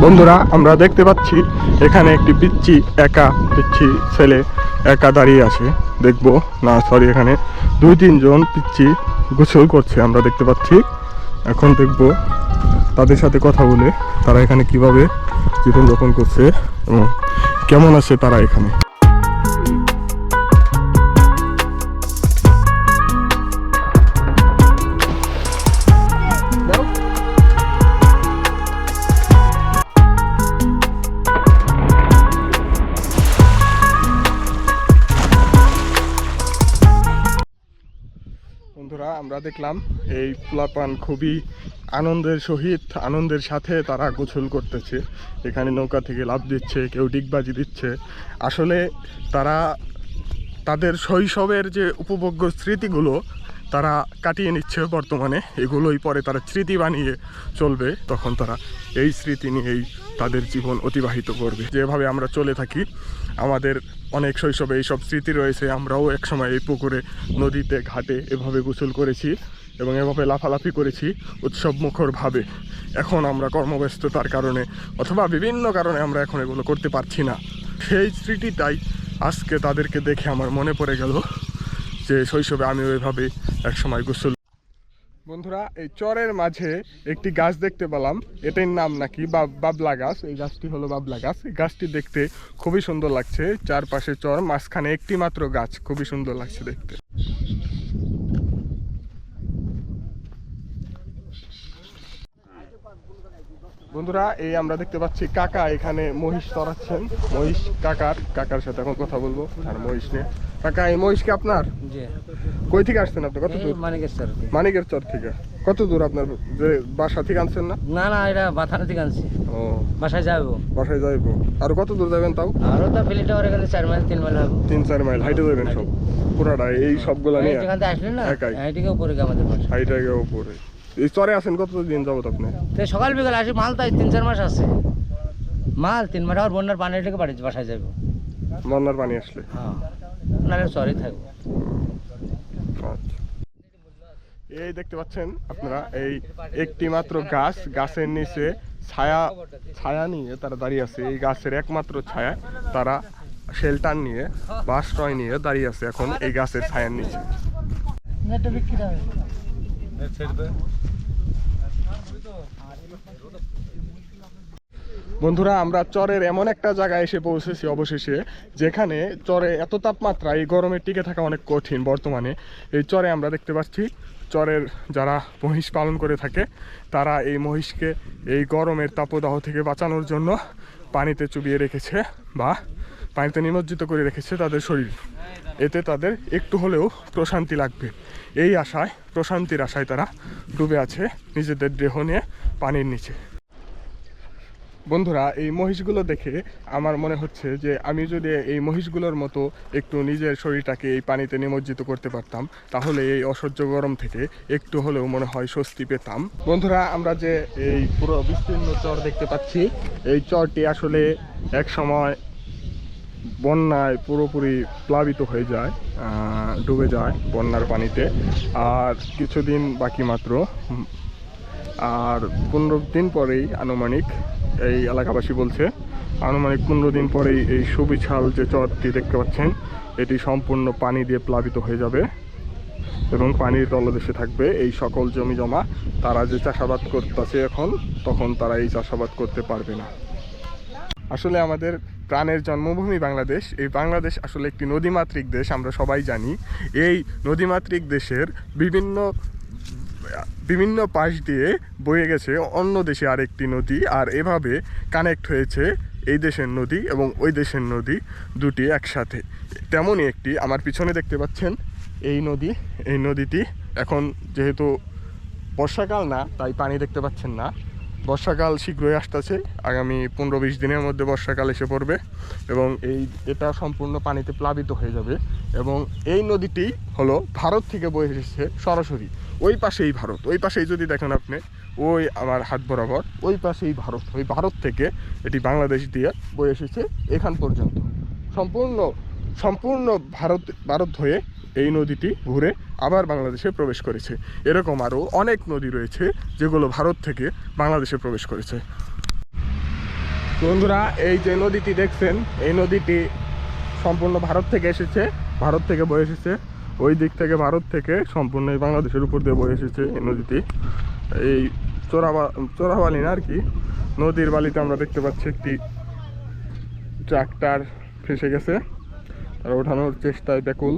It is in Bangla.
বন্ধুরা আমরা দেখতে পাচ্ছি এখানে একটি পিচ্চি ছেলে একা দাঁড়িয়ে আছে। দেখবো না সরি, এখানে 2-3 জন পিচ্চি গোসল করছে আমরা দেখতে পাচ্ছি। এখন দেখব তাদের সাথে কথা বলে তারা এখানে কিভাবে জীবনযাপন করছে এবং কেমন আছে তারা এখানে। বন্ধুরা আমরা দেখলাম এই পোলাপান খুবই আনন্দের সাথে তারা গোসল করতেছে। এখানে নৌকা থেকে লাফ দিচ্ছে, কেউ ডিগবাজি দিচ্ছে। আসলে তারা তাদের শৈশবের যে উপভোগ্য স্মৃতিগুলো তারা কাটিয়ে নিচ্ছে বর্তমানে। এগুলোই পরে তারা স্মৃতি বানিয়ে চলবে, তখন তারা এই স্মৃতি নিয়েই তাদের জীবন অতিবাহিত করবে। যেভাবে আমরা চলে থাকি, আমাদের অনেক শৈশবে এইসব স্মৃতি রয়েছে। আমরাও একসময় এই পুকুরে, নদীতে, ঘাটে এভাবে গোসল করেছি এবং এভাবে লাফালাফি করেছি উৎসবমুখরভাবে। এখন আমরা কর্মব্যস্ততার কারণে অথবা বিভিন্ন কারণে আমরা এখন এগুলো করতে পারছি না। সেই স্মৃতিটাই আজকে তাদেরকে দেখে আমার মনে পড়ে গেল যে শৈশবে আমিও এভাবে একসময় গোসল। বন্ধুরা এই চরের মাঝে একটি গাছ দেখতে পেলাম, এটার নাম নাকি বাবলা গাছ। এই গাছটি হলো বাবলা গাছ। এই গাছটি দেখতে খুবই সুন্দর লাগছে। চারপাশে চর, মাঝখানে একটি মাত্র গাছ, খুবই সুন্দর লাগছে দেখতে। বন্ধুরা এই আমরা দেখতে পাচ্ছি কাকা এখানে মহিষ চড়াচ্ছেন। মহিষ কাকার সাথে এখন কথা বলবো আর মহিষ নিয়ে। কাকা এই মহিষ কি আপনার? কই থেকে আসছেন আপনি? কত দূর? মানিকের চর থেকে। কত দূর আপনার বাসা থেকে আনছেন? না না, এটা বাথানা থেকে আনছি। ও বাসায় যাবো। আর কত দূর যাবেন তাও? আরো তো ফিলিটা ওরে গেলে 4 মাইল 3 মাইল হবে। 3-4 মাইল হাইটে যাবেন সব পুরাটা এই সবগুলা নিয়ে? এখান থেকে আসলেন না, হাইটেকে উপরে আমাদের বাসা। হাইটেকে উপরে। এই চরে আছেন কতদিন যাবত আপনি? তো সকাল বিকাল আসি, মাল তাই 3-4 মাস আছে। মাল 3 মাস আর বন্যার পানি থেকে বাসায় যাবো। বন্যার পানি আসলে? হ্যাঁ, নালে চরে থাকবো। এই দেখতে পাচ্ছেন আপনারা এই একটি মাত্র গাছের নিচে ছায়া নিয়ে তারা দাঁড়িয়ে আছে। এই গাছের একমাত্র ছায়া, তারা শেল্টার নিয়ে বা আশ্রয় নিয়ে দাঁড়িয়ে আছে এখন এই গাছের ছায়ার নিচে। বন্ধুরা আমরা চরের এমন একটা জায়গায় এসে পৌঁছেছি অবশেষে, যেখানে চরে এত তাপমাত্রা, এই গরমে টিকে থাকা অনেক কঠিন বর্তমানে। এই চরে আমরা দেখতে পাচ্ছি চরের যারা মহিষ পালন করে থাকে, তারা এই মহিষকে এই গরমের তাপদাহ থেকে বাঁচানোর জন্য পানিতে চুবিয়ে রেখেছে বা পানিতে নিমজ্জিত করে রেখেছে তাদের শরীর। এতে তাদের একটু হলেও প্রশান্তি লাগবে, এই আশায়, প্রশান্তির আশায় তারা ডুবে আছে নিজেদের দেহ নিয়ে পানির নিচে। বন্ধুরা এই মহিষগুলো দেখে আমার মনে হচ্ছে যে আমি যদি এই মহিষগুলোর মতো একটু নিজের শরীরটাকে এই পানিতে নিমজ্জিত করতে পারতাম, তাহলে এই অসহ্য গরম থেকে একটু হলেও মনে হয় স্বস্তি পেতাম। বন্ধুরা আমরা যে এই পুরো বিস্তীর্ণ চর দেখতে পাচ্ছি, এই চরটি আসলে এক সময় বন্যায় পুরোপুরি প্লাবিত হয়ে যায়, ডুবে যায় বন্যার পানিতে। আর কিছুদিন বাকি মাত্র, আর 15 দিন পরেই আনুমানিক, এই এলাকাবাসী বলছে আনুমানিক 15 দিন পরেই এই সুবিশাল যে চরটি দেখতে পাচ্ছেন, এটি সম্পূর্ণ পানি দিয়ে প্লাবিত হয়ে যাবে এবং পানির তলদেশে থাকবে এই সকল জমি জমা। তারা যে চাষাবাদ করতেছে এখন, তখন তারা এই চাষাবাদ করতে পারবে না। আসলে আমাদের প্রাণের জন্মভূমি বাংলাদেশ, এই বাংলাদেশ আসলে একটি নদীমাতৃক দেশ, আমরা সবাই জানি। এই নদীমাতৃক দেশের বিভিন্ন পাশ দিয়ে বয়ে গেছে অন্য দেশে আরেকটি নদী, আর এভাবে কানেক্ট হয়েছে এই দেশের নদী এবং ওই দেশের নদী দুটি একসাথে। তেমনই একটি আমার পিছনে দেখতে পাচ্ছেন এই নদীটি এখন যেহেতু বর্ষাকাল না, তাই পানি দেখতে পাচ্ছেন না। বর্ষাকাল শীঘ্রই আসতেছে, আগামী 15-20 দিনের মধ্যে বর্ষাকাল এসে পড়বে এবং এটা সম্পূর্ণ পানিতে প্লাবিত হয়ে যাবে। এবং এই নদীটি হলো ভারত থেকে বয়ে এসেছে সরাসরি, ওই পাশেই ভারত। ওই পাশেই যদি দেখেন আপনি, ওই আমার হাত বরাবর ওই পাশেই ভারত। ওই ভারত থেকে এটি বাংলাদেশ দিয়ে বয়ে এসেছে এখান পর্যন্ত, সম্পূর্ণ ভারত হয়ে এই নদীটি ঘুরে আবার বাংলাদেশে প্রবেশ করেছে। এরকম আরও অনেক নদী রয়েছে যেগুলো ভারত থেকে বাংলাদেশে প্রবেশ করেছে। বন্ধুরা, এই যে নদীটি দেখছেন, এই নদীটি সম্পূর্ণ ভারত থেকে এসেছে, ভারত থেকে বয়ে এসেছে। ওই দিক থেকে ভারত থেকে সম্পূর্ণ এই বাংলাদেশের উপর দিয়ে বয়ে এসেছে এই নদীটি। এই চোরাবালি না আর কি, নদীর বালিতে আমরা দেখতে পাচ্ছি একটি ট্রাক্টর ফেসে গেছে, আর ওঠানোর চেষ্টায় ব্যাকুল।